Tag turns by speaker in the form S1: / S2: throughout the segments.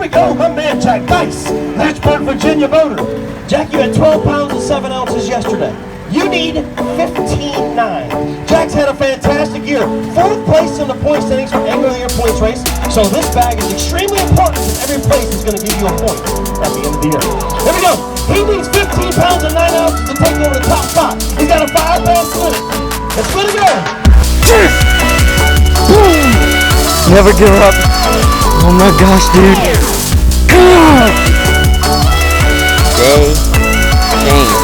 S1: we go, my man Jack Dice, Lynchburg, Virginia boater. Jack, you had 12 pounds and 7 ounces yesterday. You need 15.9. Jack's had a fantastic year. 4th place in the point standings for Angler of the Year points race. So this bag is extremely important, and every place is going to give you a point at the end of the year. Here we go. He needs 15 pounds and 9 ounces to take over the top spot. He's got a 5-pound limit. Let's let it go.
S2: Never give up. Oh my gosh, dude. Day change.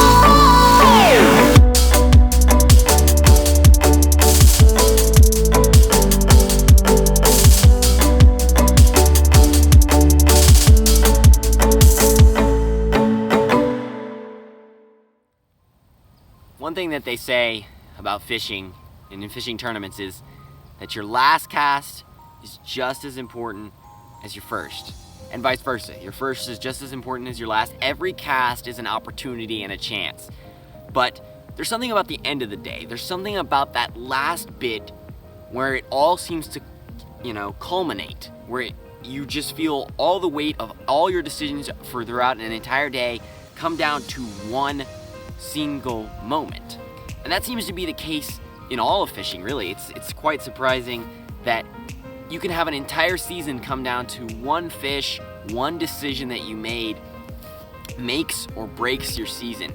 S3: One thing that they say about fishing and in fishing tournaments is that your last cast is just as important as your first, and vice versa. Your first is just as important as your last. Every cast is an opportunity and a chance. But there's something about the end of the day. There's something about that last bit where it all seems to, culminate, where you just feel all the weight of all your decisions for throughout an entire day come down to one single moment. And that seems to be the case in all of fishing, really. It's quite surprising that you can have an entire season come down to one fish, one decision that you made makes or breaks your season.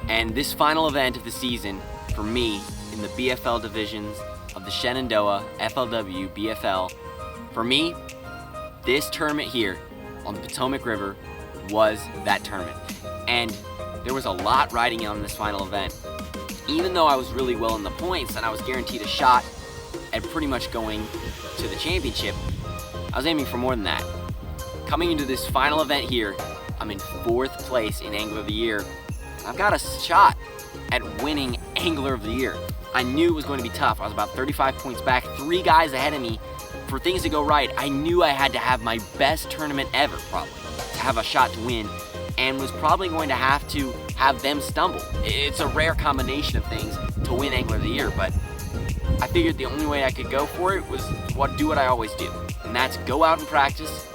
S3: And this final event of the season, for me, in the BFL divisions of the Shenandoah FLW BFL, for me, this tournament here on the Potomac River was that tournament. And there was a lot riding on this final event. Even though I was really well in the points and I was guaranteed a shot at pretty much going to the championship, I was aiming for more than that. Coming into this final event here, I'm in 4th place in Angler of the Year. I've got a shot at winning Angler of the Year. I knew it was going to be tough. I was about 35 points back, 3 guys ahead of me. For things to go right, I knew I had to have my best tournament ever, probably, to have a shot to win, and was probably going to have them stumble. It's a rare combination of things to win Angler of the Year, but I figured the only way I could go for it was do what I always do, and that's go out and practice,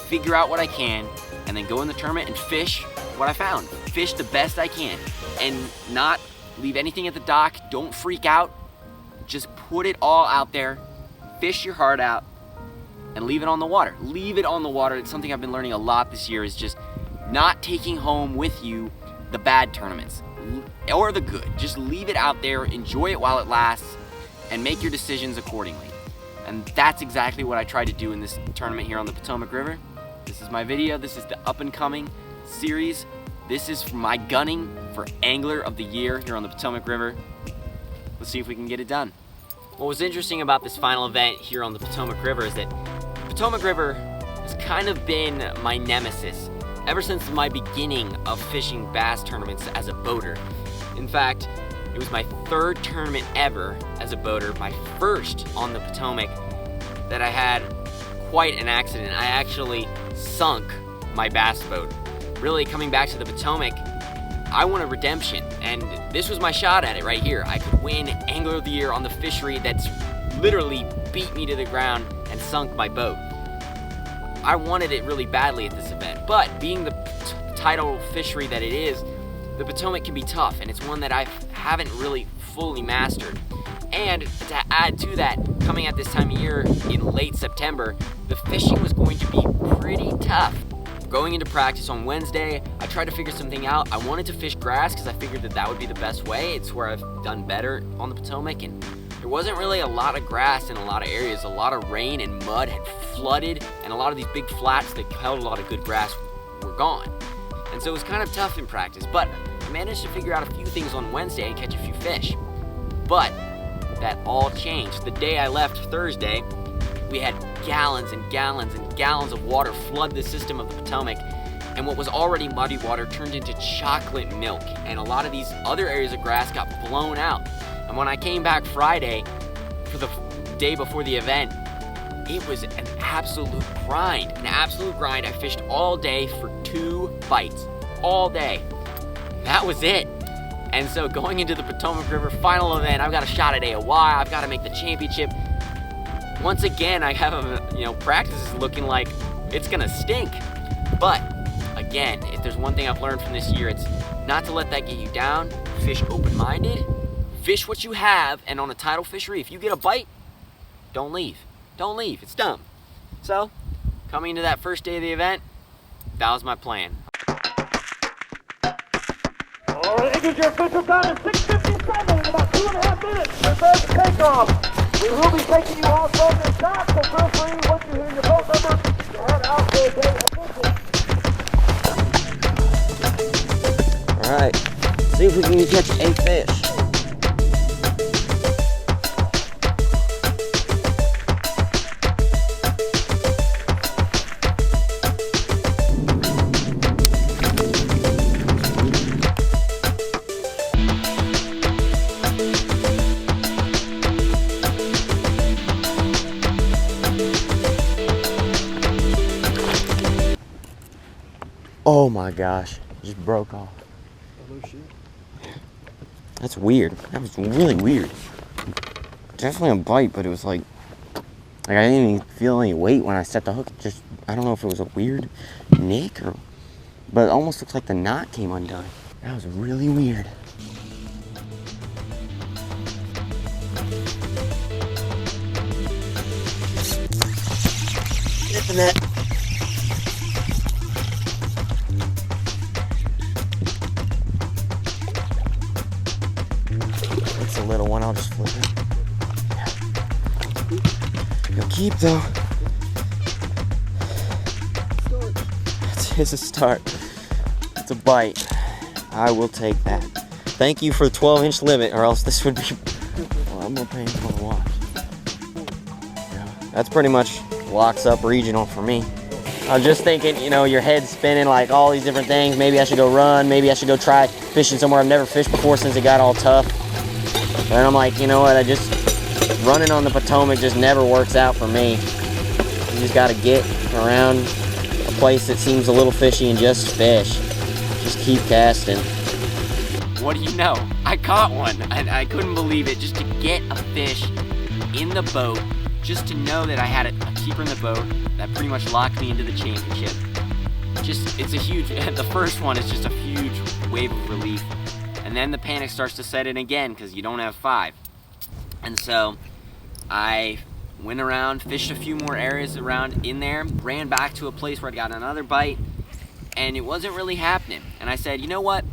S3: figure out what I can, and then go in the tournament and fish what I found. Fish the best I can, and not leave anything at the dock. Don't freak out. Just put it all out there, fish your heart out, and leave it on the water. Leave it on the water. It's something I've been learning a lot this year, is just not taking home with you the bad tournaments or the good. Just leave it out there, enjoy it while it lasts, and make your decisions accordingly. And that's exactly what I tried to do in this tournament here on the Potomac River. This is my video. This is the up and coming series. This is my gunning for Angler of the Year here on the Potomac River. Let's see if we can get it done. What was interesting about this final event here on the Potomac River is that Potomac River has kind of been my nemesis ever since my beginning of fishing bass tournaments as a boater. In fact, it was my 3rd tournament ever as a boater, my first on the Potomac, that I had quite an accident. I actually sunk my bass boat. Really, coming back to the Potomac, I want a redemption, and this was my shot at it right here. I could win Angler of the Year on the fishery that's literally beat me to the ground and sunk my boat. I wanted it really badly at this event, but being the title fishery that it is, the Potomac can be tough, and it's one that I haven't really fully mastered. And to add to that, coming at this time of year in late September, the fishing was going to be pretty tough. Going into practice on Wednesday, I tried to figure something out. I wanted to fish grass because I figured that would be the best way. It's where I've done better on the Potomac, and there wasn't really a lot of grass in a lot of areas. A lot of rain and mud had flooded, and a lot of these big flats that held a lot of good grass were gone. And so it was kind of tough in practice, but I managed to figure out a few things on Wednesday and catch a few fish. But that all changed. The day I left Thursday, we had gallons and gallons and gallons of water flood the system of the Potomac, and what was already muddy water turned into chocolate milk, and a lot of these other areas of grass got blown out. And when I came back Friday for the day before the event, it was an absolute grind. I fished all day for 2 bites, all day. That was it. And so going into the Potomac River final event, I've got a shot at AOY, I've got to make the championship. Once again, I have practice is looking like it's gonna stink. But again, if there's one thing I've learned from this year, it's not to let that get you down. Fish open-minded, fish what you have, and on a tidal fishery, if you get a bite, don't leave. Don't leave, it's dumb. So, coming into that first day of the event, that was my plan.
S1: All right, Eagles, your official time is 6:57 in about 2.5 minutes. Prepare for takeoff. We will be taking you off from the top, so feel free, once you hear your boat number, to head out for a day official.
S3: All right, see if we can catch a fish. Oh my gosh, it just broke off.
S2: Oh shit.
S3: That's weird. That was really weird. Definitely a bite, but it was like I didn't even feel any weight when I set the hook. Just, I don't know if it was a weird nick or, but it almost looks like the knot came undone. That was really weird. Sniffing that. It's a little one, I'll just flip it. You'll keep though. It's a start. It's a bite. I will take that. Thank you for the 12-inch limit, or else this would be a lot more painful to watch. Yeah, that's pretty much locks up regional for me. I was just thinking, you know, your head's spinning like all these different things. Maybe I should go run. Maybe I should go try fishing somewhere I've never fished before since it got all tough. And I'm like, you know what, running on the Potomac just never works out for me. You just gotta get around a place that seems a little fishy and just fish. Just keep casting. What do you know? I caught one. I couldn't believe it. Just to get a fish in the boat, just to know that I had a keeper in the boat, that pretty much locked me into the championship. It's a huge, the first one is just a huge wave of relief. And then the panic starts to set in again because you don't have 5. And so I went around, fished a few more areas around in there, ran back to a place where I got another bite, and it wasn't really happening. And I said, you know what?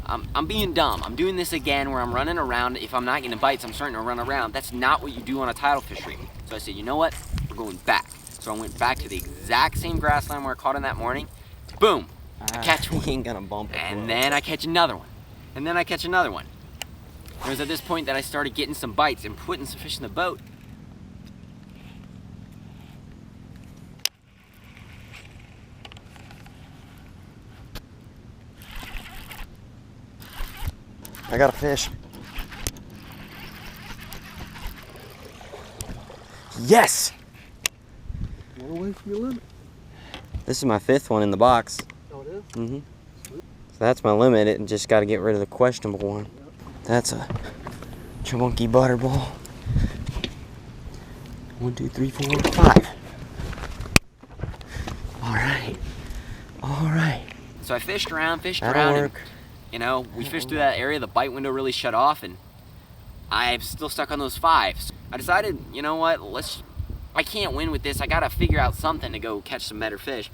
S3: I'm being dumb. I'm doing this again where I'm running around. If I'm not getting bites, I'm starting to run around. That's not what you do on a tidal fishery. So I said, you know what? We're going back. So I went back to the exact same grassland where I caught him that morning. Boom! I catch one. Ain't gonna bump it. And then I catch another one. And then I catch another one. It was at this point that I started getting some bites and putting some fish in the boat. I got a fish. Yes!
S2: One away from your limit.
S3: This is my 5th one in the box.
S2: Oh, it is?
S3: Mm-hmm. So that's my limit. It just got to get rid of the questionable one. That's a chunky butterball. 1, 2, 3, 4, 5. All right. All right. So I fished around.
S2: That'll work.
S3: And, you know, we fished through that area. The bite window really shut off, and I'm still stuck on those 5. So I decided, you know what? I can't win with this. I got to figure out something to go catch some better fish.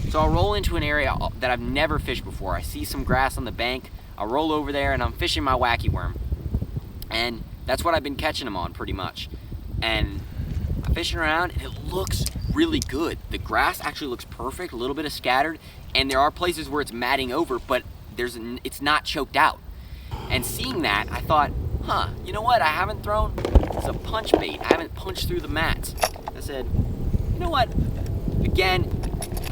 S3: So I'll roll into an area that I've never fished before. I see some grass on the bank. I'll roll over there, and I'm fishing my wacky worm. And that's what I've been catching them on, pretty much. And I'm fishing around, and it looks really good. The grass actually looks perfect, a little bit of scattered, and there are places where it's matting over, but it's not choked out. And seeing that, I thought, you know what? I haven't thrown some punch bait. I haven't punched through the mats. I said, you know what? Again,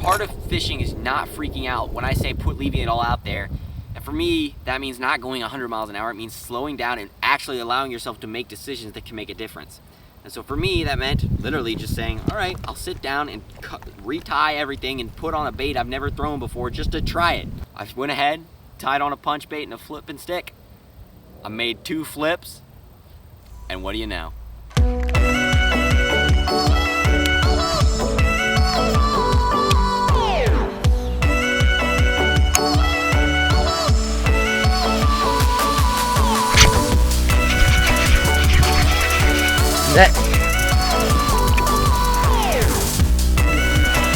S3: part of fishing is not freaking out when I say leaving it all out there. And for me, that means not going 100 miles an hour. It means slowing down and actually allowing yourself to make decisions that can make a difference. And so for me, that meant literally just saying, all right, I'll sit down and retie everything and put on a bait I've never thrown before just to try it. I went ahead, tied on a punch bait and a flip and stick. I made 2 flips, and what do you know? Set.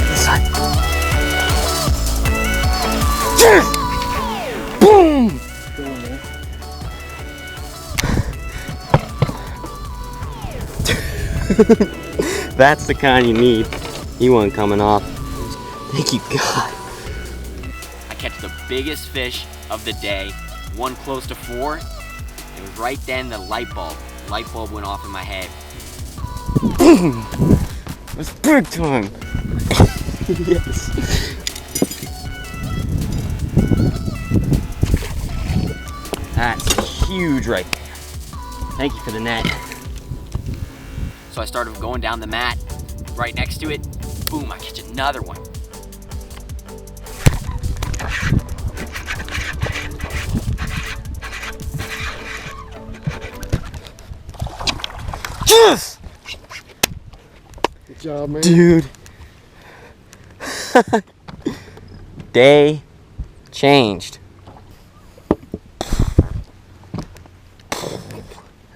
S3: This side. Boom! That's the kind you need. He wasn't coming off. Thank you, God. I catch the biggest fish of the day, one close to 4. It was right then the light bulb went off in my head. Boom! It's big time. Yes. That's huge right there. Thank you for the net. So I started going down the mat, right next to it. Boom, I catch another one. Yes!
S2: Good job, man.
S3: Dude. Day changed.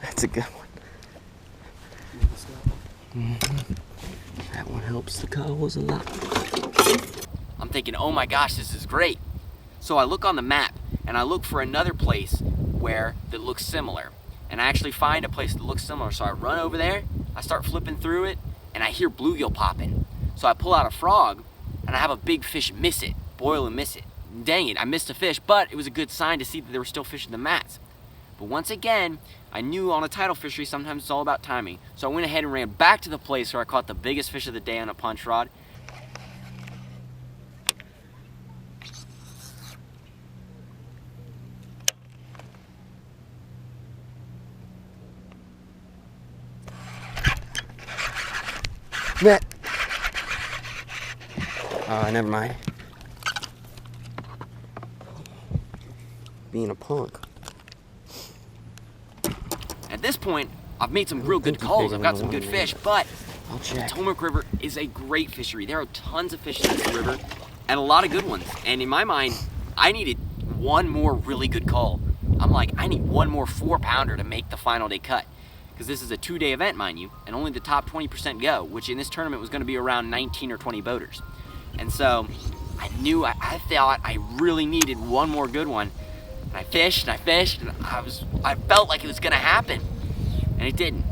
S3: That's a good one. That one helps the cows a lot. I'm thinking, oh my gosh, this is great. So I look on the map and I look for another place that looks similar. And I actually find a place that looks similar. So I run over there, I start flipping through it, and I hear bluegill popping. So I pull out a frog and I have a big fish miss it, boil and miss it. Dang it, I missed a fish, but it was a good sign to see that there were still fish in the mats. But once again, I knew on a tidal fishery, sometimes it's all about timing. So I went ahead and ran back to the place where I caught the biggest fish of the day on a punch rod. Net. Never mind. Being a punk. At this point, I've made some real good calls. I've got some good fish, but the Potomac River is a great fishery. There are tons of fish in this river and a lot of good ones. And in my mind, I needed one more really good call. I'm like, I need one more 4-pounder to make the final day cut. Because this is a 2-day event, mind you, and only the top 20% go, which in this tournament was going to be around 19 or 20 boaters. And so I knew, I thought I really needed one more good one. And I fished, and I felt like it was going to happen. And it didn't.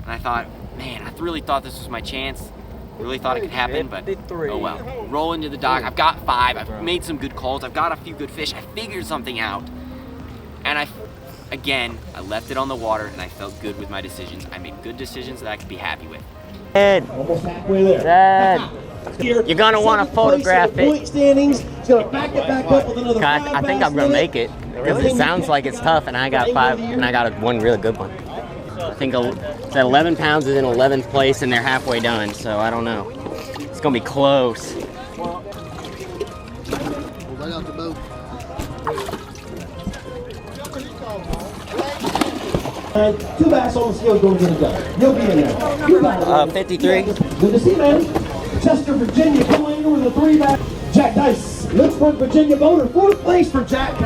S3: And I thought, man, I really thought this was my chance. Really thought it could happen, but oh well. Roll into the dock. I've got 5. I've made some good calls. I've got a few good fish. I figured something out. And again, I left it on the water, and I felt good with my decisions. I made good decisions that I could be happy with.
S2: Dad,
S1: Almost halfway there.
S2: Dad, you're gonna want to photograph it.
S1: Point standings. He's gonna back it back up with another 5
S2: I think I'm gonna make it because it sounds like it's tough, and I got 5, and I got one really good one. I think that 11 pounds is in 11th place, and they're halfway done. So I don't know. It's gonna be close.
S4: Right out the boat.
S1: And 2 bass on the scale going to get it done. You'll be in there. 2 bass.
S2: 53.
S1: Good to see, man. Chester, Virginia, coming in with a 3 bass. Jack Dice, Lynchburg, Virginia boater. 4th place for Jack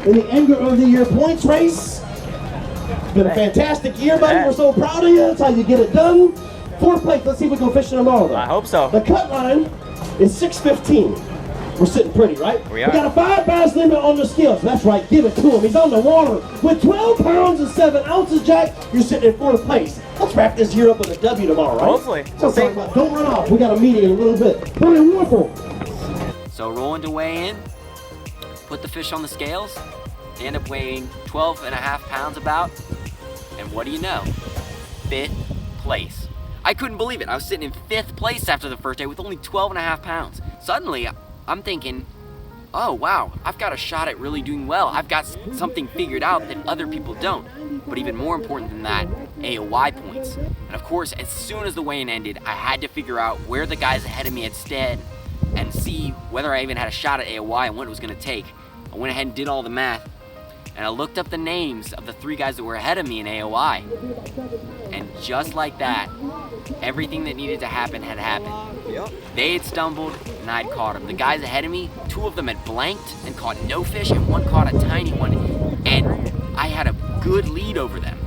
S1: in the Angler of the Year points race. It's been a fantastic year, buddy. We're so proud of you. That's how you get it done. 4th place. Let's see if we go fishing tomorrow, though.
S2: I hope so.
S1: The cut line is 6:15. We're sitting pretty, right?
S2: We are.
S1: We got a 5 bass limit on the scales. That's right. Give it to him. He's on the water with 12 pounds and 7 ounces, Jack. You're sitting in 4th place. Let's wrap this year up with a W tomorrow, right?
S2: Hopefully.
S1: So talk about, don't run off. We got a meeting in a little bit. Pretty wonderful.
S3: So rolling to weigh in, put the fish on the scales, they end up weighing 12.5 pounds about, and what do you know? 5th place. I couldn't believe it. I was sitting in 5th place after the first day with only 12.5 pounds. Suddenly, I'm thinking, oh wow, I've got a shot at really doing well. I've got something figured out that other people don't. But even more important than that, AOY points. And of course, as soon as the weigh-in ended, I had to figure out where the guys ahead of me had stood and see whether I even had a shot at AOY and what it was gonna take. I went ahead and did all the math, and I looked up the names of the 3 guys that were ahead of me in AOI. And just like that, everything that needed to happen had happened. They had stumbled, and I'd caught them. The guys ahead of me, 2 of them had blanked and caught no fish, and 1 caught a tiny one, and I had a good lead over them.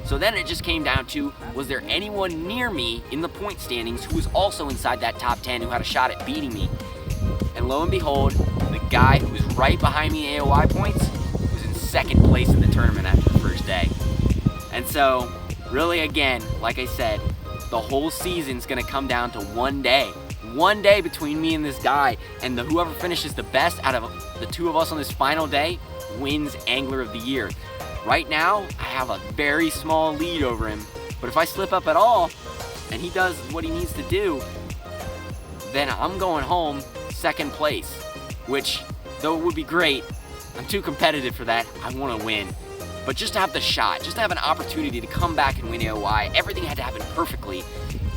S3: So then it just came down to, was there anyone near me in the point standings who was also inside that top 10 who had a shot at beating me? And lo and behold, the guy who was right behind me in AOI points was in second place in the tournament after the first day. And so, really again, like I said, the whole season's gonna come down to one day. One day between me and this guy, and whoever finishes the best out of the two of us on this final day wins Angler of the Year. Right now, I have a very small lead over him, but if I slip up at all, and he does what he needs to do, then I'm going home second place, which, though it would be great, I'm too competitive for that. I want to win. But just to have the shot, just to have an opportunity to come back and win AOI, everything had to happen perfectly,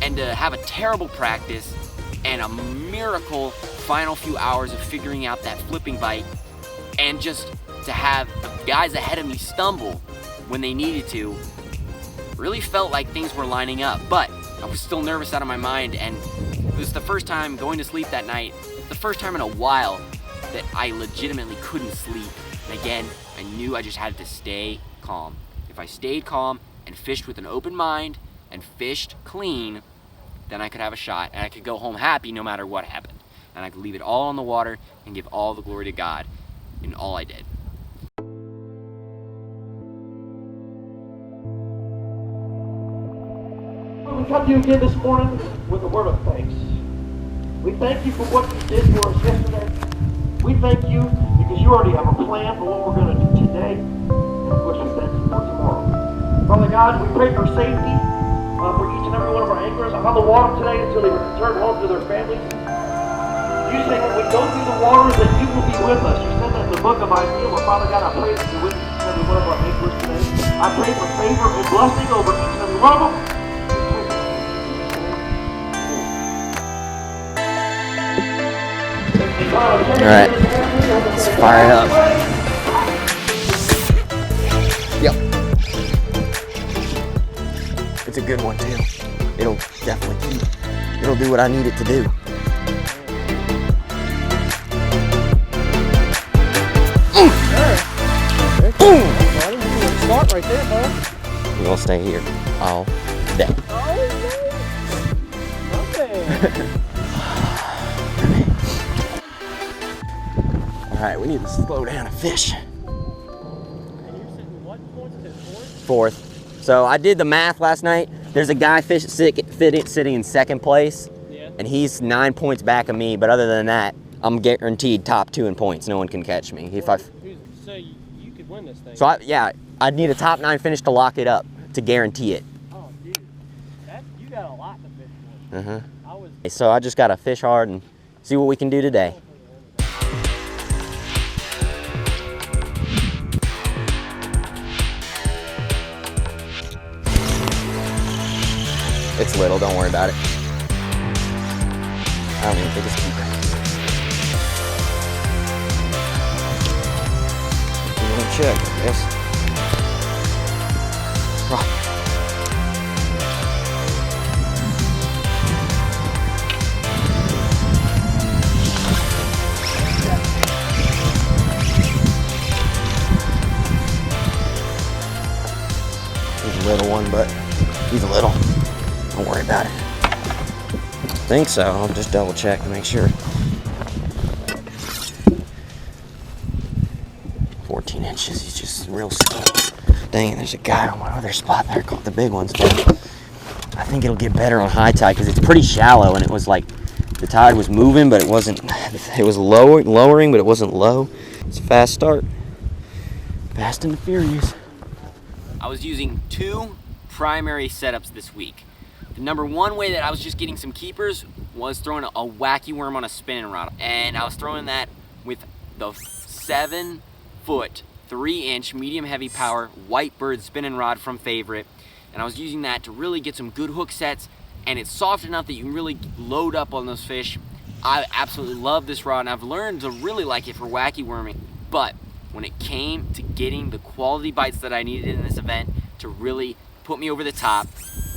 S3: and to have a terrible practice and a miracle final few hours of figuring out that flipping bite, and just to have the guys ahead of me stumble when they needed to, really felt like things were lining up. But I was still nervous out of my mind, and it was the first time going to sleep that night, the first time in a while that I legitimately couldn't sleep. And again, I knew I just had to stay calm. If I stayed calm and fished with an open mind and fished clean, then I could have a shot, and I could go home happy no matter what happened. And I could leave it all on the water and give all the glory to God in all I did.
S1: We come to you again this morning with a word of thanks. We thank you for what you did for us yesterday. We thank you because you already have a plan for what we're going to do today, and of course we thank you for tomorrow. Father God, we pray for safety for each and every one of our anglers on the water today until they return home to their families. You say when we go through the waters that you will be with us. You said that in the book of Isaiah. Well, Father God, I pray that you're with each and every one of our anglers today. I pray for favor and blessing over each and every one of them.
S2: Alright, let's fire it up. Yep. It's a good one too. It'll definitely keep. It'll do what I need it to do. Boom!
S1: Start right there, bud.
S2: We're gonna stay here all day. Alright, we need to slow down and fish.
S4: And you're sitting what points?
S2: Fourth. So I did the math last night. There's a guy sitting in second place,
S4: Yeah.
S2: and he's 9 points back of me. But other than that, I'm guaranteed top 2 in points. No one can catch me.
S4: So you could win this thing.
S2: So I'd need a top 9 finish to lock it up to guarantee it.
S4: Oh, dude, you got a lot to fish for.
S2: So I just gotta fish hard and see what we can do today. It's little, don't worry about it. I don't even think it's keeper. I'm gonna check, I guess. Oh. He's a little one, but he's a little. Don't worry about it. I think so. I'll just double check to make sure. 14 inches. He's just real skinny. Dang it, there's a guy on my other spot there caught the big ones, but I think it'll get better on high tide because it's pretty shallow, and it was like the tide was moving, but it wasn't. It was lowering, but it wasn't low. It's a fast start. Fast and the Furious.
S3: I was using 2 primary setups this week. The number one way that I was just getting some keepers was throwing a wacky worm on a spinning rod. And I was throwing that with the 7-foot, 3-inch medium heavy power Whitebird spinning rod from Favorite. And I was using that to really get some good hook sets, and it's soft enough that you can really load up on those fish. I absolutely love this rod, and I've learned to really like it for wacky worming. But when it came to getting the quality bites that I needed in this event to really put me over the top,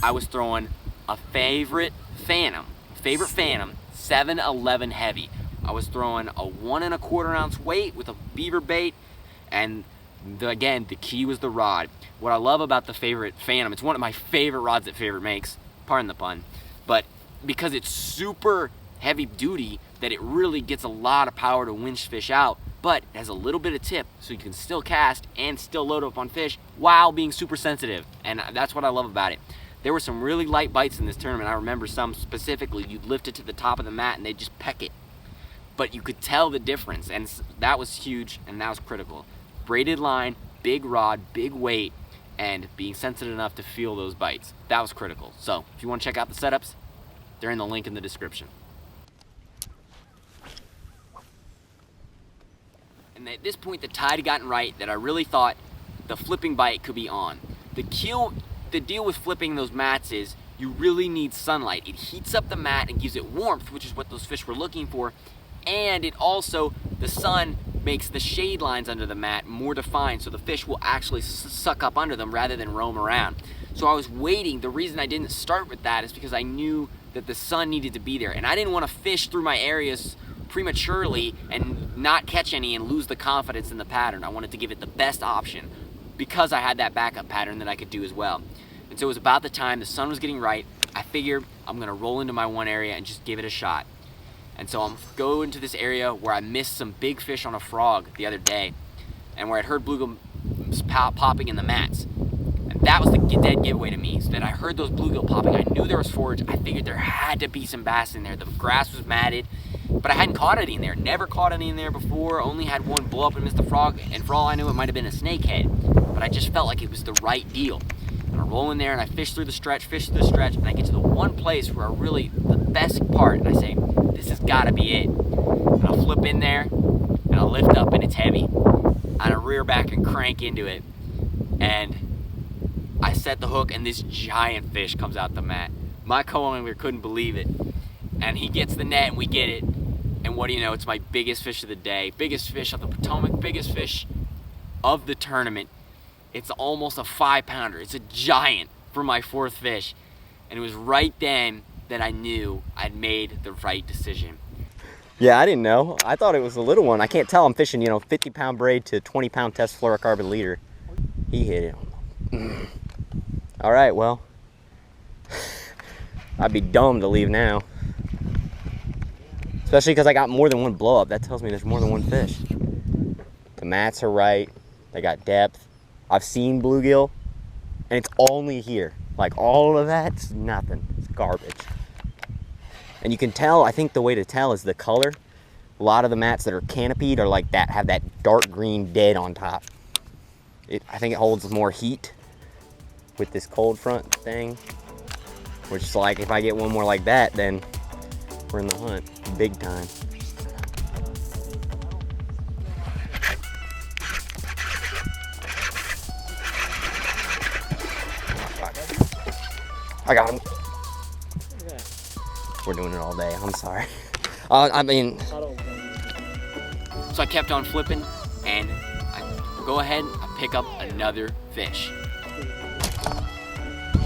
S3: I was throwing a Favorite Phantom 711 heavy. I was throwing a 1 1/4 ounce weight with a beaver bait, and Again, the key was the rod. What I love about the Favorite Phantom, it's one of my favorite rods that Favorite makes, pardon the pun, but because it's super heavy duty, that it really gets a lot of power to winch fish out, but it has a little bit of tip, so you can still cast and still load up on fish while being super sensitive, and that's what I love about it. There were some really light bites in this tournament. I remember some specifically, you'd lift it to the top of the mat and they'd just peck it. But you could tell the difference, and that was huge, and that was critical. Braided line, big rod, big weight, and being sensitive enough to feel those bites. That was critical. So if you want to check out the setups, they're in the link in the description. And at this point, the tide had gotten right that I really thought the flipping bite could be on. The deal with flipping those mats is you really need sunlight. It heats up the mat and gives it warmth, which is what those fish were looking for. And it also, the sun makes the shade lines under the mat more defined, so the fish will actually suck up under them rather than roam around. So I was waiting. The reason I didn't start with that is because I knew that the sun needed to be there, and I didn't want to fish through my areas prematurely and not catch any and lose the confidence in the pattern. I wanted to give it the best option because I had that backup pattern that I could do as well. And so it was about the time the sun was getting right, I figured I'm gonna roll into my one area and just give it a shot. And so I'm going to this area where I missed some big fish on a frog the other day, and where I'd heard bluegill popping in the mats. And that was the dead giveaway to me, so that I heard those bluegill popping. I knew there was forage. I figured there had to be some bass in there. The grass was matted, but I hadn't caught any in there. Never caught any in there before. Only had one blow up and miss the frog, and for all I knew, it might have been a snakehead. But I just felt like it was the right deal. And I roll in there, and I fish through the stretch, and I get to the one place where the best part, and I say, this has got to be it. And I'll flip in there, and I'll lift up, and it's heavy. And I rear back and crank into it, and I set the hook, and this giant fish comes out the mat. My co-angler couldn't believe it. And he gets the net, and we get it. And what do you know, it's my biggest fish of the day. Biggest fish of the Potomac, biggest fish of the tournament. It's almost a 5-pounder. It's a giant for my fourth fish. And it was right then that I knew I'd made the right decision.
S2: Yeah, I didn't know. I thought it was a little one. I can't tell. I'm fishing, 50-pound braid to 20-pound test fluorocarbon leader. He hit it. All right, well, I'd be dumb to leave now. Especially because I got more than one blow up. That tells me there's more than one fish. The mats are right. They got depth. I've seen bluegill, and it's only here. Like, all of that's nothing. It's garbage. And you can tell, I think the way to tell is the color. A lot of the mats that are canopied are like that, have that dark green dead on top. I think it holds more heat with this cold front thing. Which is like, if I get one more like that, then we're in the hunt, big time. I got him. We're doing it all day, I'm sorry.
S3: So I kept on flipping, and I go ahead, I pick up another fish.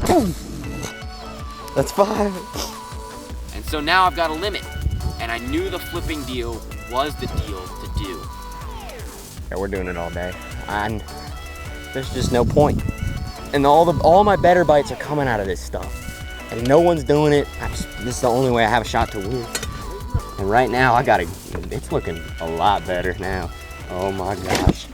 S2: Boom. That's 5.
S3: And so now I've got a limit, and I knew the flipping deal was the deal to do.
S2: Yeah, we're doing it all day, and there's just no point. And all my better bites are coming out of this stuff, and no one's doing it. This is the only way I have a shot to win. And right now, it's looking a lot better now. Oh my gosh.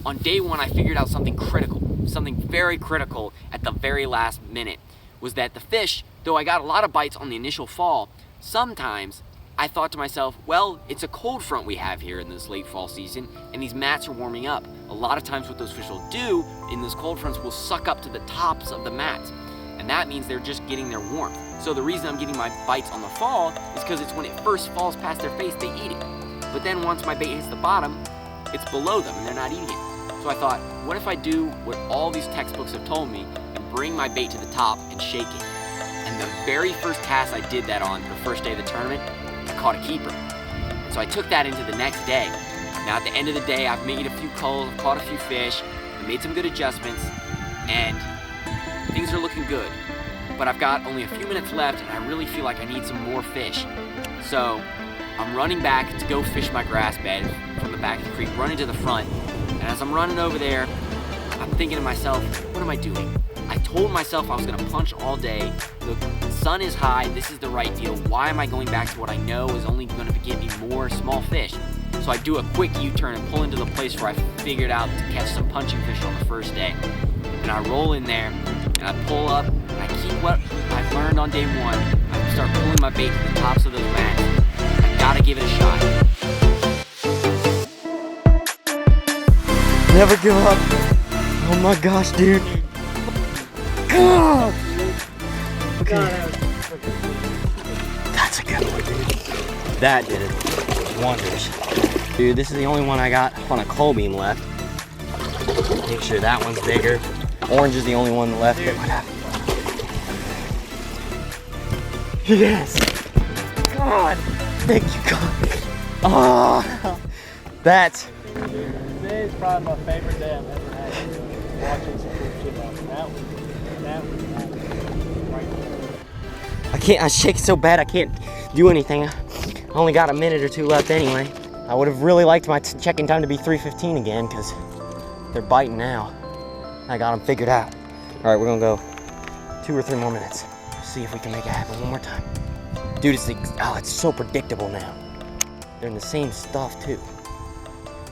S3: On day one, I figured out something critical, something very critical at the very last minute, was that the fish, though I got a lot of bites on the initial fall, sometimes I thought to myself, well, it's a cold front we have here in this late fall season, and these mats are warming up. A lot of times what those fish will do in those cold fronts will suck up to the tops of the mats, and that means they're just getting their warmth. So the reason I'm getting my bites on the fall is because it's when it first falls past their face, they eat it. But then once my bait hits the bottom, it's below them and they're not eating it. So I thought, what if I do what all these textbooks have told me and bring my bait to the top and shake it? And the very first cast I did that on, the first day of the tournament, I caught a keeper. So I took that into the next day. Now at the end of the day, I've made a few culls, I've caught a few fish, I made some good adjustments, and things are looking good. But I've got only a few minutes left, and I really feel like I need some more fish. So I'm running back to go fish my grass bed from the back of the creek, running to the front. And as I'm running over there, I'm thinking to myself, what am I doing? I told myself I was gonna punch all day. The sun is high, this is the right deal. Why am I going back to what I know is only gonna get me more small fish? So I do a quick U-turn and pull into the place where I figured out to catch some punching fish on the first day. And I roll in there, and I pull up, and I keep what I've learned on day one. I start pulling my bait to the tops of those mats. I gotta give it a shot.
S2: Never give up. Oh my gosh, dude. God. Okay. That's a good one, dude. That did it. Wonders. Dude, this is the only one I got on a coal beam left. Make sure that one's bigger. Orange is the only one left that might have. Yes. God. Thank you, God. Oh, that's.
S4: Today is probably my favorite day I've ever had. Watching some cool shit out. That was right.
S2: I can't. I shake so bad I can't do anything. I only got a minute or two left anyway. I would have really liked my checking time to be 3:15 again because they're biting now. I got them figured out. All right, we're gonna go 2 or 3 more minutes. See if we can make it happen one more time. Dude, it's so predictable now. They're in the same stuff too.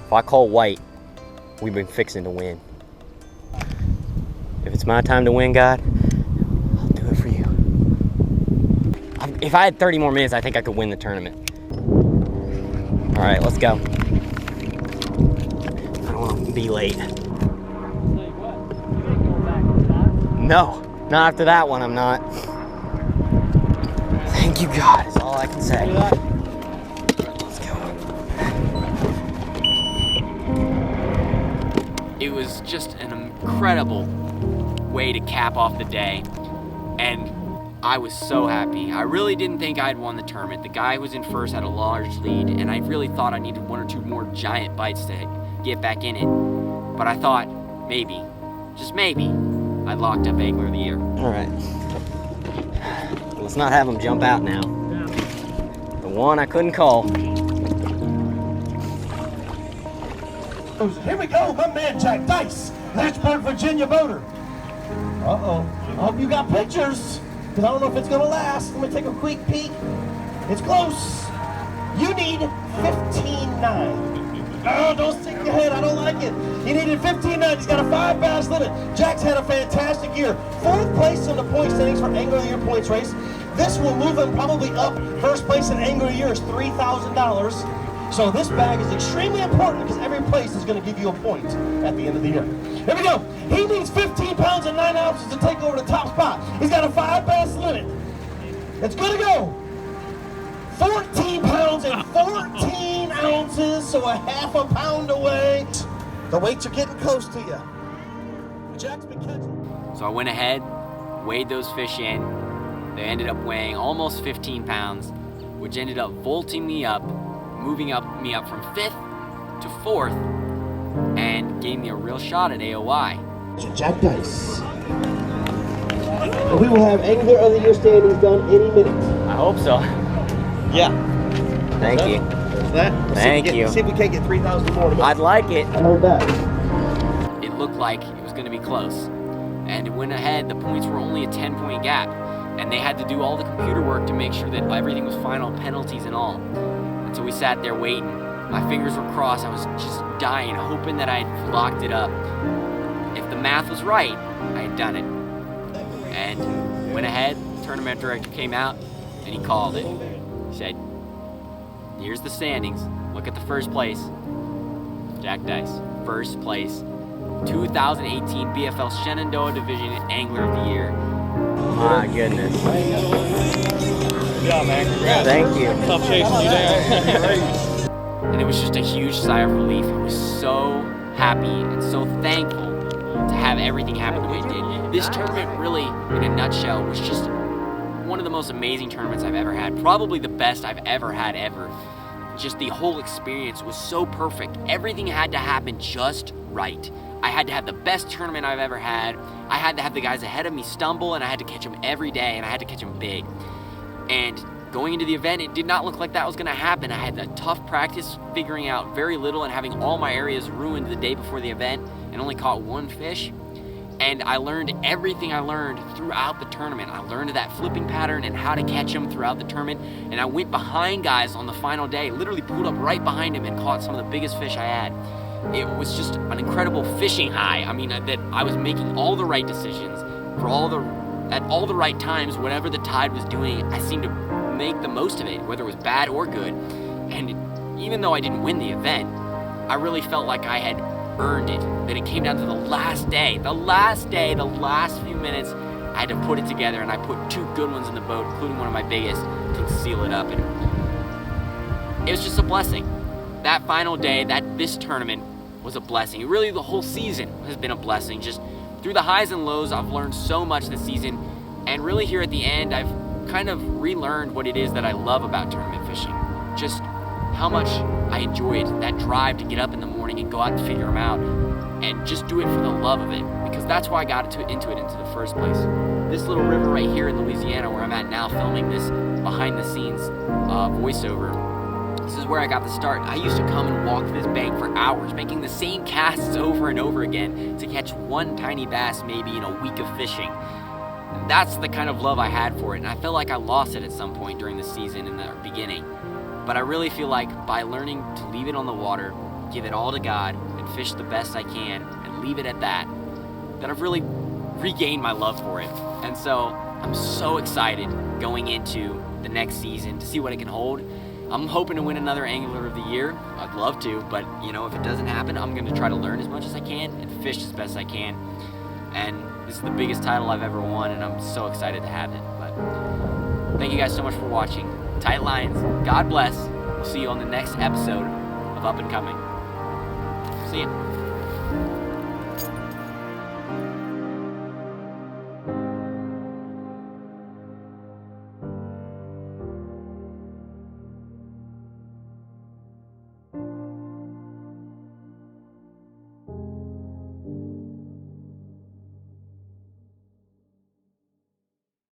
S2: If I call white, we've been fixing to win. If it's my time to win, God, I'll do it for you. If I had 30 more minutes, I think I could win the tournament. All right, let's go. I don't want to be late.
S4: Tell you what, you ain't going back, not?
S2: No, not after that one, I'm not. Thank you, God, is all I can say. Let's go.
S3: It was just an incredible way to cap off the day, and I was so happy. I really didn't think I'd won the tournament. The guy who was in first had a large lead, and I really thought I needed 1 or 2 more giant bites to get back in it. But I thought, maybe, just maybe, I locked up Angler of the Year.
S2: All right. Let's not have them jump out now. The one I couldn't call.
S1: Here we go, my man Jack Dice, Lynchburg, Virginia boater. Uh-oh, I hope you got pictures, because I don't know if it's gonna last. Let me take a quick peek. It's close. You need 15.9. Oh, don't stick your head, I don't like it. He needed 15.9, he's got a 5 bass limit. Jack's had a fantastic year. 4th place in the point standings for Angler of the Year points race. This will move him probably up. First place in Angler of the Year is $3,000. So this bag is extremely important because every place is going to give you a point at the end of the year. Here we go. He needs 15 pounds and 9 ounces to take over the top spot. He's got a 5 bass limit. It's going to go. 14 pounds and 14 ounces, so a half a pound away. The weights are getting close to you. Jack's been catching.
S3: So I went ahead, weighed those fish in. They ended up weighing almost 15 pounds, which ended up vaulting me up, moving me up from 5th to 4th, and gave me a real shot at AOI.
S1: Jack Dice. We will have Angler of the Year standings done any minute.
S2: I hope so.
S1: Yeah.
S2: Thank you.
S1: That?
S2: Thank you.
S1: See if we can't get 3,000 more.
S2: I'd like it.
S1: I heard that.
S3: It looked like it was going to be close, and it went ahead. The points were only a 10-point gap, and they had to do all the computer work to make sure that everything was final, penalties and all. And so we sat there waiting. My fingers were crossed. I was just dying, hoping that I had locked it up. If the math was right, I had done it. And went ahead, tournament director came out, and he called it. He said, here's the standings. Look at the first place. Jack Dice, first place. 2018 BFL Shenandoah Division Angler of the Year.
S2: My goodness.
S4: Good job, man. Congrats.
S2: Thank you.
S4: Tough chasing you down.
S3: And it was just a huge sigh of relief. I was so happy and so thankful to have everything happen the way it did. This tournament really, in a nutshell, was just one of the most amazing tournaments I've ever had. Probably the best I've ever had ever. Just the whole experience was so perfect. Everything had to happen just right. I had to have the best tournament I've ever had. I had to have the guys ahead of me stumble, and I had to catch them every day, and I had to catch them big. And going into the event, it did not look like that was gonna happen. I had a tough practice figuring out very little and having all my areas ruined the day before the event and only caught one fish. And I learned everything I learned throughout the tournament. I learned that flipping pattern and how to catch them throughout the tournament. And I went behind guys on the final day, literally pulled up right behind him and caught some of the biggest fish I had. It was just an incredible fishing high. I mean, that I was making all the right decisions at all the right times. Whatever the tide was doing, I seemed to make the most of it, whether it was bad or good. And even though I didn't win the event, I really felt like I had earned it, that it came down to the last few minutes, I had to put it together, and I put 2 good ones in the boat, including one of my biggest, to seal it up. And it was just a blessing. That final day, this tournament was a blessing. Really, the whole season has been a blessing. Just through the highs and lows, I've learned so much this season, and really here at the end, I've kind of relearned what it is that I love about tournament fishing. Just how much I enjoy it, that drive to get up in the morning and go out and figure them out and just do it for the love of it, because that's why I got into the first place. This little river right here in Louisiana where I'm at now filming this behind the scenes voiceover, this is where I got the start. I used to come and walk this bank for hours, making the same casts over and over again to catch one tiny bass maybe in a week of fishing. That's the kind of love I had for it, and I felt like I lost it at some point during the season in the beginning. But I really feel like by learning to leave it on the water, give it all to God, and fish the best I can, and leave it at that I've really regained my love for it. And so I'm so excited going into the next season to see what it can hold. I'm hoping to win another Angler of the Year. I'd love to, but if it doesn't happen, I'm gonna try to learn as much as I can and fish as best I can. And this is the biggest title I've ever won, and I'm so excited to have it. But thank you guys so much for watching. Tight lines, God bless. We'll see you on the next episode of Up and Coming. See ya.